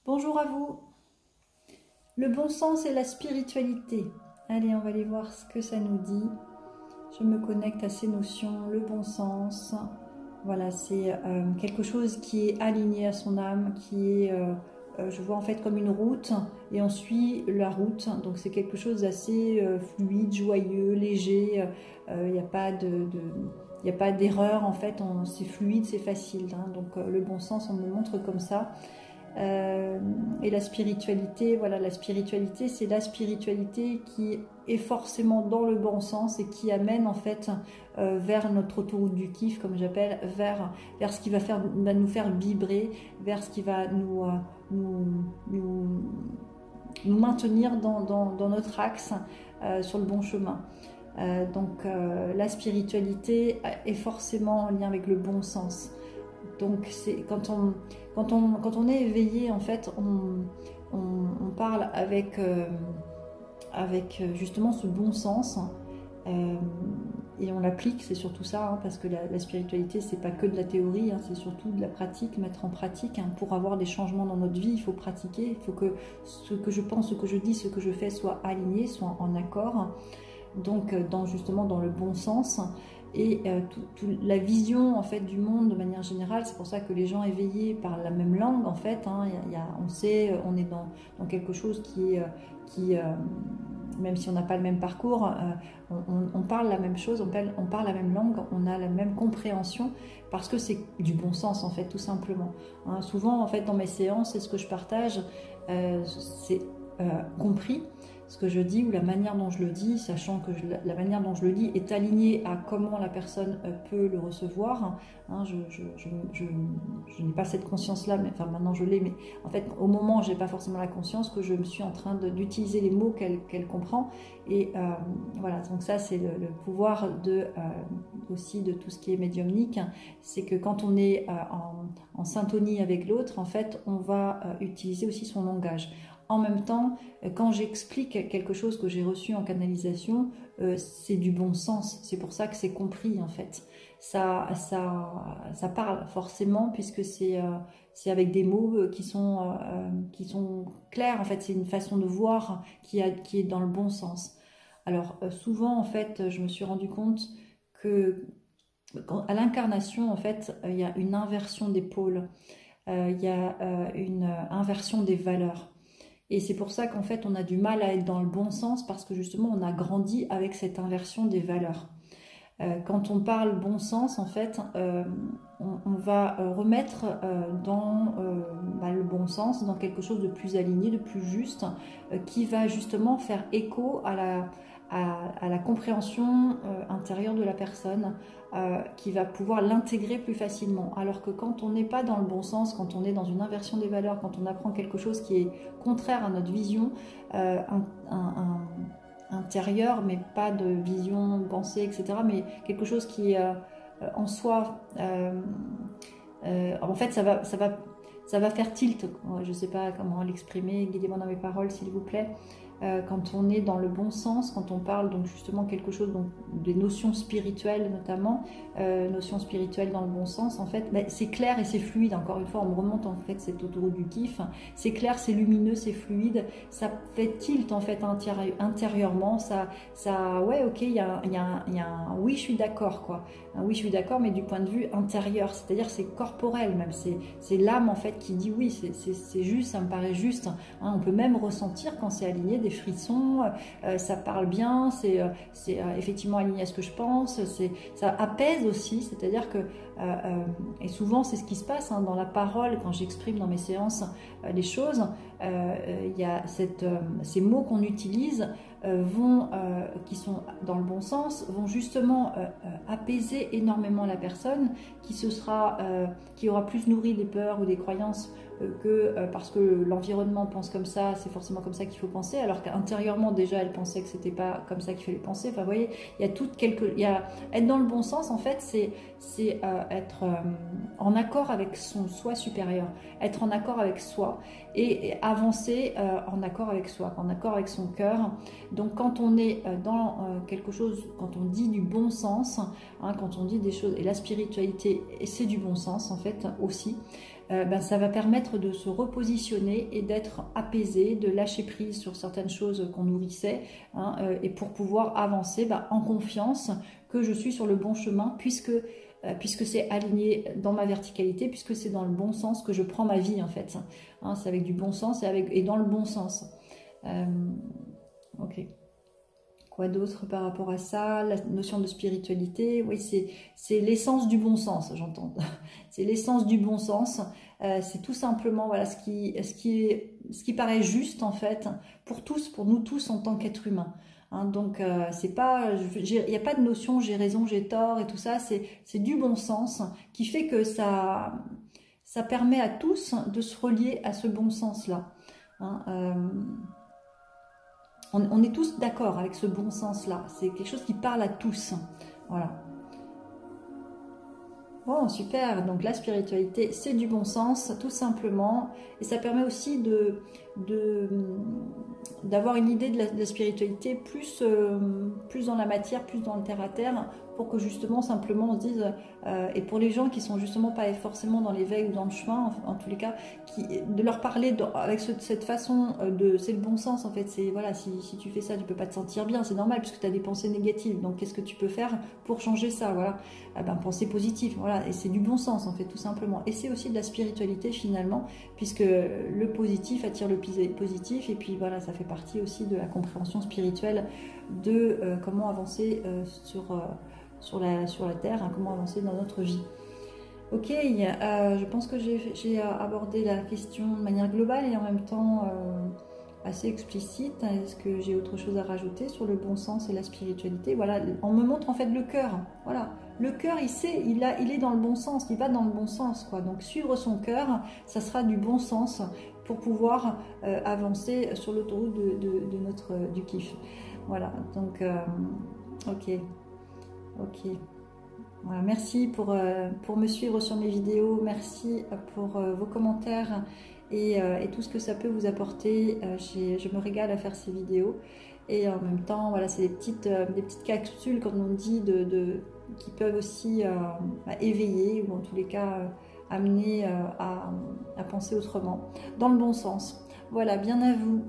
Bonjour à vous. Le bon sens et la spiritualité. Allez, on va aller voir ce que ça nous dit. Je me connecte à ces notions. Le bon sens, voilà, c'est quelque chose qui est aligné à son âme, qui est, je vois en fait comme une route, et on suit la route. Donc c'est quelque chose d'assez fluide, joyeux, léger. Il n'y a pas il n'y a pas d'erreur en fait, c'est fluide, c'est facile. Hein. Donc le bon sens, on me le montre comme ça. Et la spiritualité, voilà, la spiritualité, c'est la spiritualité qui est forcément dans le bon sens et qui amène en fait vers notre autoroute du kiff, comme j'appelle, vers ce qui va nous faire vibrer, vers ce qui va nous, nous, nous maintenir dans notre axe sur le bon chemin. La spiritualité est forcément en lien avec le bon sens. Donc c'est quand on est éveillé, en fait, on parle avec justement ce bon sens et on l'applique, c'est surtout ça, hein, parce que la spiritualité, c'est pas que de la théorie, hein, c'est surtout de la pratique, mettre en pratique. Hein. Pour avoir des changements dans notre vie, il faut pratiquer, il faut que ce que je pense, ce que je dis, ce que je fais soit aligné, soit en accord. Donc justement dans le bon sens. Et la vision en fait du monde de manière générale, c'est pour ça que les gens éveillés parlent la même langue en fait. Hein, on sait, on est dans quelque chose même si on n'a pas le même parcours, on parle la même chose, on parle la même langue, on a la même compréhension parce que c'est du bon sens en fait, tout simplement. Hein, souvent en fait dans mes séances, c'est ce que je partage, c'est compris ce que je dis ou la manière dont je le dis, sachant que la manière dont je le dis est alignée à comment la personne peut le recevoir. Hein, je n'ai pas cette conscience-là, mais enfin maintenant je l'ai, mais en fait au moment je n'ai pas forcément la conscience que je me suis en train d'utiliser les mots qu'elle comprend. Et voilà, donc ça c'est le pouvoir aussi de tout ce qui est médiumnique, c'est que quand on est en syntonie avec l'autre, en fait on va utiliser aussi son langage. En même temps, quand j'explique quelque chose que j'ai reçu en canalisation, c'est du bon sens. C'est pour ça que c'est compris en fait. Ça parle forcément puisque c'est avec des mots qui sont clairs. En fait, c'est une façon de voir qui est dans le bon sens. Alors souvent en fait, je me suis rendu compte que à l'incarnation en fait, il y a une inversion des pôles. Il y a une inversion des valeurs. Et c'est pour ça qu'en fait, on a du mal à être dans le bon sens parce que justement, on a grandi avec cette inversion des valeurs. Quand on parle bon sens, en fait, on va remettre dans le bon sens, dans quelque chose de plus aligné, de plus juste, qui va justement faire écho à la compréhension intérieure de la personne, qui va pouvoir l'intégrer plus facilement. Alors que quand on n'est pas dans le bon sens, quand on est dans une inversion des valeurs, quand on apprend quelque chose qui est contraire à notre vision intérieure, mais pas de vision, pensée, etc., mais quelque chose qui est en soi, en fait, ça va faire tilt. Je ne sais pas comment l'exprimer, guidez-moi dans mes paroles, s'il vous plaît. Quand on est dans le bon sens, quand on parle donc justement quelque chose, donc des notions spirituelles notamment, notions spirituelles dans le bon sens, en fait, c'est clair et c'est fluide. Encore une fois, on me remonte en fait cette autoroute du kiff. C'est clair, c'est lumineux, c'est fluide. Ça fait tilt en fait intérieurement. Ouais, ok, il y a un oui, je suis d'accord quoi. Un oui, je suis d'accord, mais du point de vue intérieur, c'est-à-dire c'est corporel même. C'est l'âme en fait qui dit oui, c'est juste, ça me paraît juste. Hein, on peut même ressentir quand c'est aligné des frissons, ça parle bien, c'est effectivement aligné à ce que je pense, ça apaise aussi, c'est-à-dire que, et souvent c'est ce qui se passe hein, dans la parole, quand j'exprime dans mes séances les choses, il y a ces mots qu'on utilise qui sont dans le bon sens, vont justement apaiser énormément la personne qui aura plus nourri des peurs ou des croyances parce que l'environnement pense comme ça, c'est forcément comme ça qu'il faut penser, alors qu'intérieurement déjà elle pensait que c'était pas comme ça qu'il fallait penser. Enfin, vous voyez, il y a être dans le bon sens en fait, c'est être en accord avec son soi supérieur, être en accord avec soi et avancer en accord avec soi, en accord avec son cœur. Donc quand on est dans quelque chose, quand on dit du bon sens, hein, quand on dit des choses, et la spiritualité c'est du bon sens en fait aussi, ben, ça va permettre de se repositionner et d'être apaisé, de lâcher prise sur certaines choses qu'on nourrissait, hein, et pour pouvoir avancer ben, en confiance que je suis sur le bon chemin, puisque c'est aligné dans ma verticalité, puisque c'est dans le bon sens que je prends ma vie en fait. Hein, c'est avec du bon sens et dans le bon sens. Ok. Quoi d'autre par rapport à ça? La notion de spiritualité, oui, c'est l'essence du bon sens, j'entends. C'est l'essence du bon sens. C'est tout simplement voilà, ce qui paraît juste en fait pour tous, pour nous tous en tant qu'êtres humains. Hein, donc c'est pas, il n'y a pas de notion j'ai raison, j'ai tort et tout ça. C'est du bon sens qui fait que ça permet à tous de se relier à ce bon sens-là. Hein, on est tous d'accord avec ce bon sens-là. C'est quelque chose qui parle à tous. Voilà. Bon, super. Donc la spiritualité, c'est du bon sens, tout simplement. Et ça permet aussi d'avoir une idée de la spiritualité plus dans la matière, plus dans le terre-à-terre, pour que justement, simplement, on se dise, et pour les gens qui sont justement pas forcément dans l'éveil ou dans le chemin, en tous les cas, de leur parler avec cette façon c'est le bon sens en fait, c'est voilà, si tu fais ça, tu peux pas te sentir bien, c'est normal puisque tu as des pensées négatives, donc qu'est-ce que tu peux faire pour changer ça, voilà, penser positif, voilà, et c'est du bon sens en fait, tout simplement, et c'est aussi de la spiritualité finalement, puisque le positif attire le positif, et puis voilà, ça fait partie aussi de la compréhension spirituelle de comment avancer sur la Terre, hein, comment avancer dans notre vie. Ok, je pense que j'ai abordé la question de manière globale et en même temps assez explicite. Est-ce que j'ai autre chose à rajouter sur le bon sens et la spiritualité? Voilà, on me montre en fait le cœur. Voilà, le cœur, il sait, il est dans le bon sens, il va dans le bon sens, quoi. Donc suivre son cœur, ça sera du bon sens pour pouvoir avancer sur l'autoroute du kiff. Voilà, donc ok. Voilà, merci pour me suivre sur mes vidéos, merci pour vos commentaires et tout ce que ça peut vous apporter. Je me régale à faire ces vidéos et en même temps, voilà, c'est des petites capsules, comme on dit, qui peuvent aussi éveiller ou en tous les cas amener à penser autrement, dans le bon sens. Voilà, bien à vous.